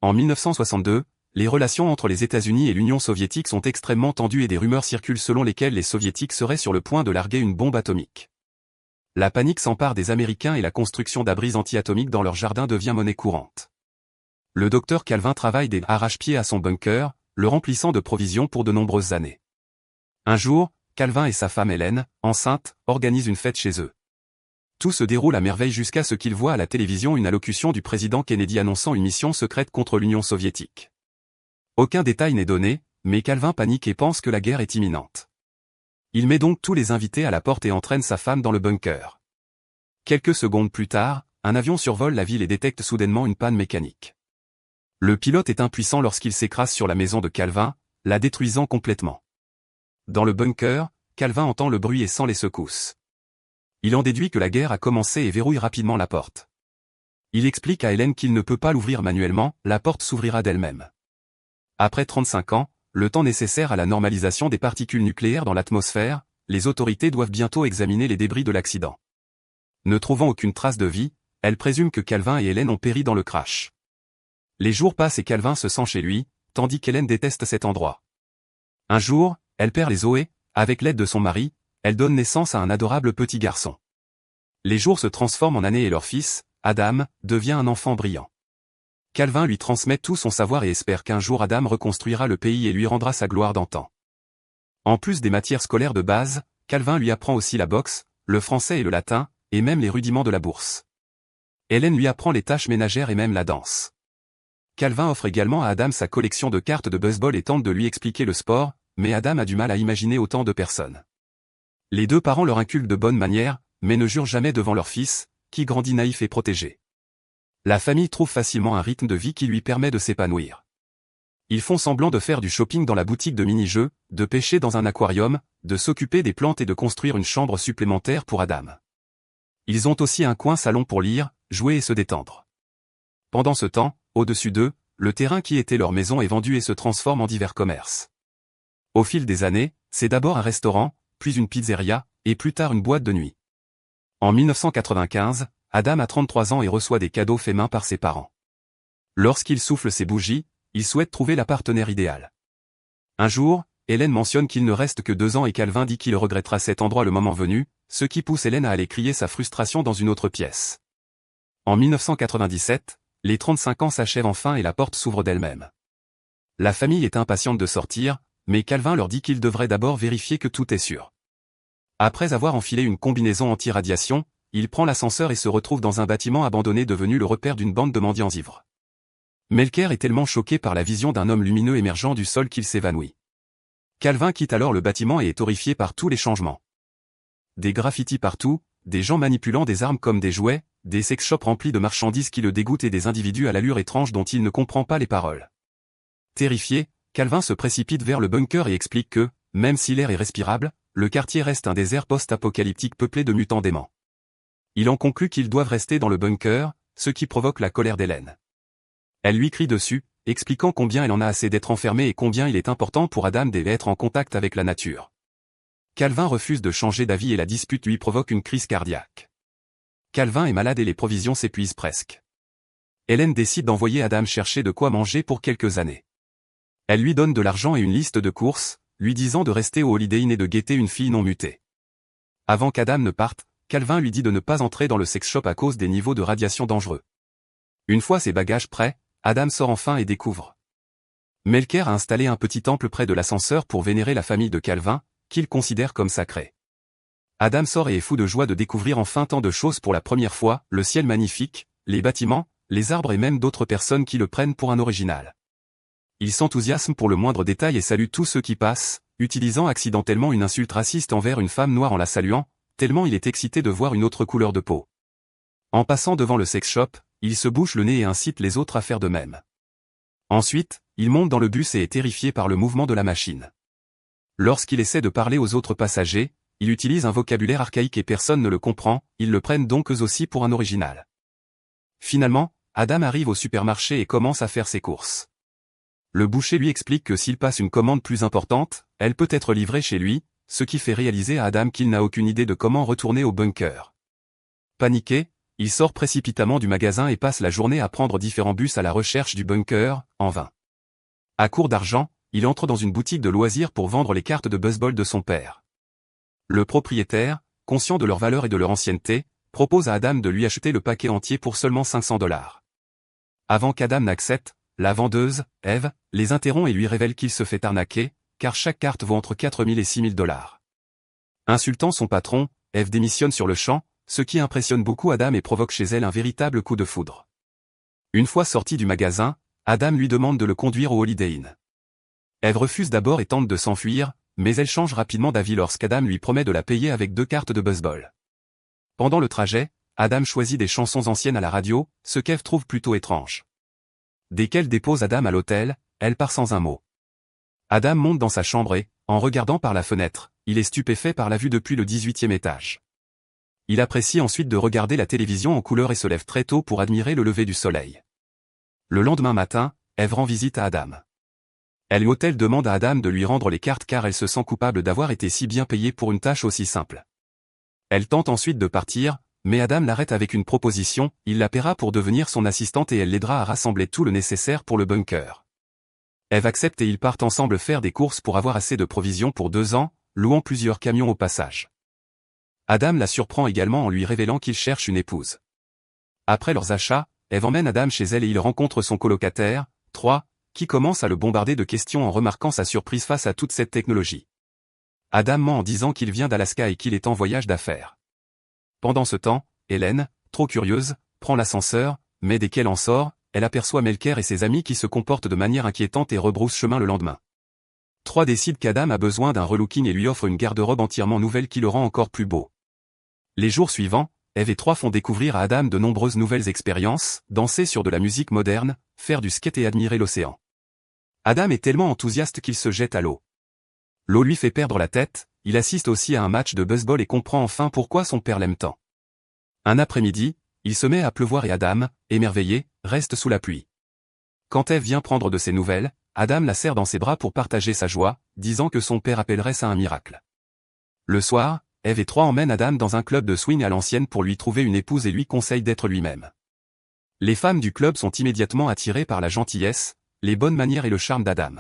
En 1962, les relations entre les États-Unis et l'Union soviétique sont extrêmement tendues et des rumeurs circulent selon lesquelles les soviétiques seraient sur le point de larguer une bombe atomique. La panique s'empare des Américains et la construction d'abris anti-atomiques dans leur jardin devient monnaie courante. Le docteur Calvin travaille des arrache-pieds à son bunker, le remplissant de provisions pour de nombreuses années. Un jour, Calvin et sa femme Hélène, enceinte, organisent une fête chez eux. Tout se déroule à merveille jusqu'à ce qu'ils voient à la télévision une allocution du président Kennedy annonçant une mission secrète contre l'Union soviétique. Aucun détail n'est donné, mais Calvin panique et pense que la guerre est imminente. Il met donc tous les invités à la porte et entraîne sa femme dans le bunker. Quelques secondes plus tard, un avion survole la ville et détecte soudainement une panne mécanique. Le pilote est impuissant lorsqu'il s'écrase sur la maison de Calvin, la détruisant complètement. Dans le bunker, Calvin entend le bruit et sent les secousses. Il en déduit que la guerre a commencé et verrouille rapidement la porte. Il explique à Hélène qu'il ne peut pas l'ouvrir manuellement, la porte s'ouvrira d'elle-même. Après 35 ans, le temps nécessaire à la normalisation des particules nucléaires dans l'atmosphère, les autorités doivent bientôt examiner les débris de l'accident. Ne trouvant aucune trace de vie, elle présume que Calvin et Hélène ont péri dans le crash. Les jours passent et Calvin se sent chez lui, tandis qu'Hélène déteste cet endroit. Un jour, elle perd les os et, avec l'aide de son mari, elle donne naissance à un adorable petit garçon. Les jours se transforment en années et leur fils, Adam, devient un enfant brillant. Calvin lui transmet tout son savoir et espère qu'un jour Adam reconstruira le pays et lui rendra sa gloire d'antan. En plus des matières scolaires de base, Calvin lui apprend aussi la boxe, le français et le latin, et même les rudiments de la bourse. Hélène lui apprend les tâches ménagères et même la danse. Calvin offre également à Adam sa collection de cartes de baseball et tente de lui expliquer le sport, mais Adam a du mal à imaginer autant de personnes. Les deux parents leur inculquent de bonnes manières, mais ne jurent jamais devant leur fils, qui grandit naïf et protégé. La famille trouve facilement un rythme de vie qui lui permet de s'épanouir. Ils font semblant de faire du shopping dans la boutique de mini-jeux, de pêcher dans un aquarium, de s'occuper des plantes et de construire une chambre supplémentaire pour Adam. Ils ont aussi un coin salon pour lire, jouer et se détendre. Pendant ce temps, au-dessus d'eux, le terrain qui était leur maison est vendu et se transforme en divers commerces. Au fil des années, c'est d'abord un restaurant, puis une pizzeria, et plus tard une boîte de nuit. En 1995, Adam a 33 ans et reçoit des cadeaux faits main par ses parents. Lorsqu'il souffle ses bougies, il souhaite trouver la partenaire idéale. Un jour, Hélène mentionne qu'il ne reste que 2 ans et Calvin dit qu'il regrettera cet endroit le moment venu, ce qui pousse Hélène à aller crier sa frustration dans une autre pièce. En 1997, les 35 ans s'achèvent enfin et la porte s'ouvre d'elle-même. La famille est impatiente de sortir, mais Calvin leur dit qu'il devrait d'abord vérifier que tout est sûr. Après avoir enfilé une combinaison anti-radiation, il prend l'ascenseur et se retrouve dans un bâtiment abandonné devenu le repère d'une bande de mendiants ivres. Melker est tellement choqué par la vision d'un homme lumineux émergeant du sol qu'il s'évanouit. Calvin quitte alors le bâtiment et est horrifié par tous les changements. Des graffitis partout, des gens manipulant des armes comme des jouets, des sex shops remplis de marchandises qui le dégoûtent et des individus à l'allure étrange dont il ne comprend pas les paroles. Terrifié, Calvin se précipite vers le bunker et explique que, même si l'air est respirable, le quartier reste un désert post-apocalyptique peuplé de mutants déments. Il en conclut qu'ils doivent rester dans le bunker, ce qui provoque la colère d'Hélène. Elle lui crie dessus, expliquant combien elle en a assez d'être enfermée et combien il est important pour Adam d'être en contact avec la nature. Calvin refuse de changer d'avis et la dispute lui provoque une crise cardiaque. Calvin est malade et les provisions s'épuisent presque. Hélène décide d'envoyer Adam chercher de quoi manger pour quelques années. Elle lui donne de l'argent et une liste de courses, lui disant de rester au Holiday Inn et de guetter une fille non mutée. Avant qu'Adam ne parte, Calvin lui dit de ne pas entrer dans le sex shop à cause des niveaux de radiation dangereux. Une fois ses bagages prêts, Adam sort enfin et découvre. Melker a installé un petit temple près de l'ascenseur pour vénérer la famille de Calvin, qu'il considère comme sacrée. Adam sort et est fou de joie de découvrir enfin tant de choses pour la première fois, le ciel magnifique, les bâtiments, les arbres et même d'autres personnes qui le prennent pour un original. Il s'enthousiasme pour le moindre détail et salue tous ceux qui passent, utilisant accidentellement une insulte raciste envers une femme noire en la saluant, tellement il est excité de voir une autre couleur de peau. En passant devant le sex shop, il se bouche le nez et incite les autres à faire de même. Ensuite, il monte dans le bus et est terrifié par le mouvement de la machine. Lorsqu'il essaie de parler aux autres passagers, il utilise un vocabulaire archaïque et personne ne le comprend, ils le prennent donc eux aussi pour un original. Finalement, Adam arrive au supermarché et commence à faire ses courses. Le boucher lui explique que s'il passe une commande plus importante, elle peut être livrée chez lui, ce qui fait réaliser à Adam qu'il n'a aucune idée de comment retourner au bunker. Paniqué, il sort précipitamment du magasin et passe la journée à prendre différents bus à la recherche du bunker, en vain. À court d'argent, il entre dans une boutique de loisirs pour vendre les cartes de baseball de son père. Le propriétaire, conscient de leur valeur et de leur ancienneté, propose à Adam de lui acheter le paquet entier pour seulement $500. Avant qu'Adam n'accepte, la vendeuse, Eve, les interrompt et lui révèle qu'il se fait arnaquer, car chaque carte vaut entre 4 000 et 6 000 $. Insultant son patron, Eve démissionne sur le champ, ce qui impressionne beaucoup Adam et provoque chez elle un véritable coup de foudre. Une fois sorti du magasin, Adam lui demande de le conduire au Holiday Inn. Eve refuse d'abord et tente de s'enfuir, mais elle change rapidement d'avis lorsqu'Adam lui promet de la payer avec 2 cartes de baseball. Pendant le trajet, Adam choisit des chansons anciennes à la radio, ce qu'Eve trouve plutôt étrange. Dès qu'elle dépose Adam à l'hôtel, elle part sans un mot. Adam monte dans sa chambre et, en regardant par la fenêtre, il est stupéfait par la vue depuis le 18e étage. Il apprécie ensuite de regarder la télévision en couleur et se lève très tôt pour admirer le lever du soleil. Le lendemain matin, Eve rend visite à Adam. L'hôtel demande à Adam de lui rendre les cartes car elle se sent coupable d'avoir été si bien payée pour une tâche aussi simple. Elle tente ensuite de partir, mais Adam l'arrête avec une proposition, il la paiera pour devenir son assistante et elle l'aidera à rassembler tout le nécessaire pour le bunker. Eve accepte et ils partent ensemble faire des courses pour avoir assez de provisions pour 2 ans, louant plusieurs camions au passage. Adam la surprend également en lui révélant qu'il cherche une épouse. Après leurs achats, Eve emmène Adam chez elle et il rencontre son colocataire, 3, qui commence à le bombarder de questions en remarquant sa surprise face à toute cette technologie. Adam ment en disant qu'il vient d'Alaska et qu'il est en voyage d'affaires. Pendant ce temps, Hélène, trop curieuse, prend l'ascenseur, mais dès qu'elle en sort, elle aperçoit Melker et ses amis qui se comportent de manière inquiétante et rebroussent chemin le lendemain. 3 décide qu'Adam a besoin d'un relooking et lui offre une garde-robe entièrement nouvelle qui le rend encore plus beau. Les jours suivants, Eve et 3 font découvrir à Adam de nombreuses nouvelles expériences, danser sur de la musique moderne, faire du skate et admirer l'océan. Adam est tellement enthousiaste qu'il se jette à l'eau. L'eau lui fait perdre la tête, il assiste aussi à un match de baseball et comprend enfin pourquoi son père l'aime tant. Un après-midi, il se met à pleuvoir et Adam, émerveillé, reste sous la pluie. Quand Eve vient prendre de ses nouvelles, Adam la serre dans ses bras pour partager sa joie, disant que son père appellerait ça un miracle. Le soir, Eve et 3 emmènent Adam dans un club de swing à l'ancienne pour lui trouver une épouse et lui conseillent d'être lui-même. Les femmes du club sont immédiatement attirées par la gentillesse, les bonnes manières et le charme d'Adam.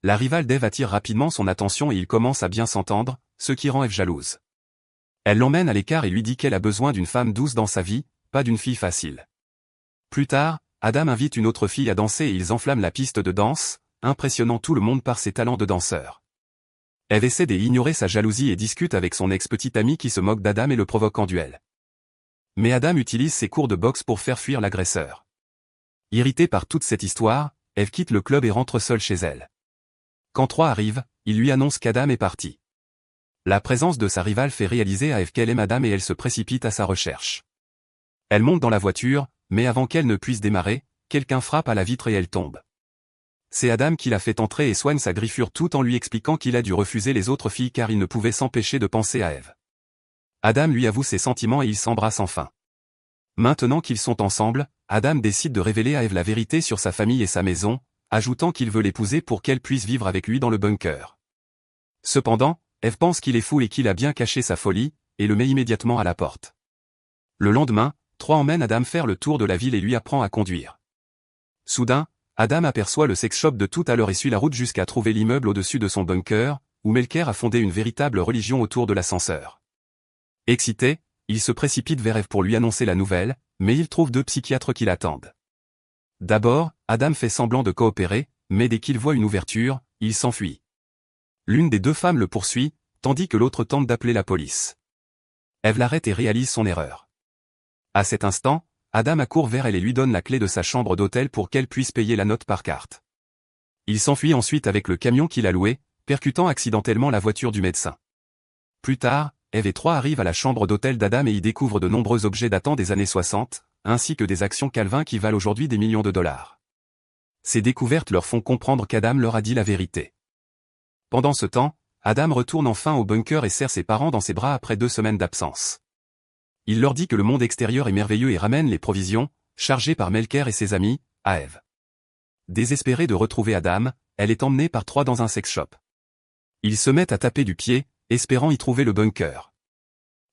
La rivale d'Eve attire rapidement son attention et ils commencent à bien s'entendre, ce qui rend Eve jalouse. Elle l'emmène à l'écart et lui dit qu'elle a besoin d'une femme douce dans sa vie, pas d'une fille facile. Plus tard, Adam invite une autre fille à danser et ils enflamment la piste de danse, impressionnant tout le monde par ses talents de danseur. Eve essaie d'ignorer sa jalousie et discute avec son ex-petite amie qui se moque d'Adam et le provoque en duel. Mais Adam utilise ses cours de boxe pour faire fuir l'agresseur. Irritée par toute cette histoire, Eve quitte le club et rentre seule chez elle. Quand 3 arrive, il lui annonce qu'Adam est parti. La présence de sa rivale fait réaliser à Eve qu'elle aime Adam et elle se précipite à sa recherche. Elle monte dans la voiture, mais avant qu'elle ne puisse démarrer, quelqu'un frappe à la vitre et elle tombe. C'est Adam qui la fait entrer et soigne sa griffure tout en lui expliquant qu'il a dû refuser les autres filles car il ne pouvait s'empêcher de penser à Eve. Adam lui avoue ses sentiments et ils s'embrassent enfin. Maintenant qu'ils sont ensemble, Adam décide de révéler à Eve la vérité sur sa famille et sa maison, ajoutant qu'il veut l'épouser pour qu'elle puisse vivre avec lui dans le bunker. Cependant, Eve pense qu'il est fou et qu'il a bien caché sa folie, et le met immédiatement à la porte. Le lendemain, 3 emmène Adam faire le tour de la ville et lui apprend à conduire. Soudain, Adam aperçoit le sex shop de tout à l'heure et suit la route jusqu'à trouver l'immeuble au-dessus de son bunker, où Melker a fondé une véritable religion autour de l'ascenseur. Excité, il se précipite vers Eve pour lui annoncer la nouvelle, mais il trouve 2 psychiatres qui l'attendent. D'abord, Adam fait semblant de coopérer, mais dès qu'il voit une ouverture, il s'enfuit. L'une des 2 femmes le poursuit, tandis que l'autre tente d'appeler la police. Eve l'arrête et réalise son erreur. À cet instant, Adam accourt vers elle et lui donne la clé de sa chambre d'hôtel pour qu'elle puisse payer la note par carte. Il s'enfuit ensuite avec le camion qu'il a loué, percutant accidentellement la voiture du médecin. Plus tard, Eve et 3 arrivent à la chambre d'hôtel d'Adam et y découvrent de nombreux objets datant des années 60, ainsi que des actions Calvin qui valent aujourd'hui des millions de dollars. Ces découvertes leur font comprendre qu'Adam leur a dit la vérité. Pendant ce temps, Adam retourne enfin au bunker et serre ses parents dans ses bras après 2 semaines d'absence. Il leur dit que le monde extérieur est merveilleux et ramène les provisions, chargées par Melker et ses amis, à Eve. Désespérée de retrouver Adam, elle est emmenée par 3 dans un sex shop. Ils se mettent à taper du pied, espérant y trouver le bunker.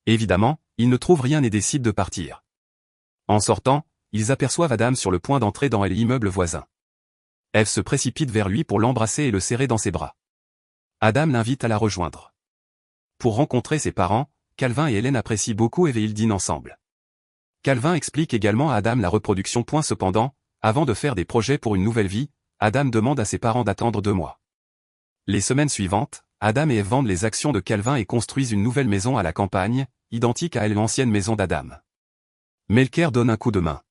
Évidemment, ils ne trouvent rien et décident de partir. En sortant, ils aperçoivent Adam sur le point d'entrer dans l'immeuble voisin. Eve se précipite vers lui pour l'embrasser et le serrer dans ses bras. Adam l'invite à la rejoindre. Pour rencontrer ses parents, Calvin et Hélène apprécient beaucoup Eve et ils dînent ensemble. Calvin explique également à Adam la reproduction. Cependant, avant de faire des projets pour une nouvelle vie, Adam demande à ses parents d'attendre 2 mois. Les semaines suivantes, Adam et Eve vendent les actions de Calvin et construisent une nouvelle maison à la campagne, identique à l'ancienne maison d'Adam. Melker donne un coup de main.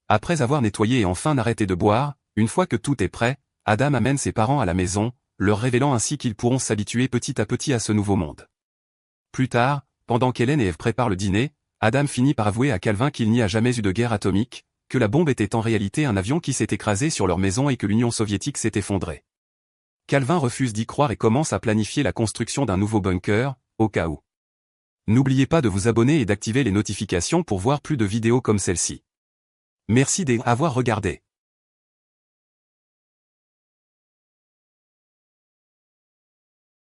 Après avoir nettoyé et enfin arrêté de boire, une fois que tout est prêt, Adam amène ses parents à la maison, leur révélant ainsi qu'ils pourront s'habituer petit à petit à ce nouveau monde. Plus tard, pendant qu'Hélène et Eve préparent le dîner, Adam finit par avouer à Calvin qu'il n'y a jamais eu de guerre atomique, que la bombe était en réalité un avion qui s'est écrasé sur leur maison et que l'Union soviétique s'est effondrée. Calvin refuse d'y croire et commence à planifier la construction d'un nouveau bunker, au cas où. N'oubliez pas de vous abonner et d'activer les notifications pour voir plus de vidéos comme celle-ci. Merci d'avoir regardé.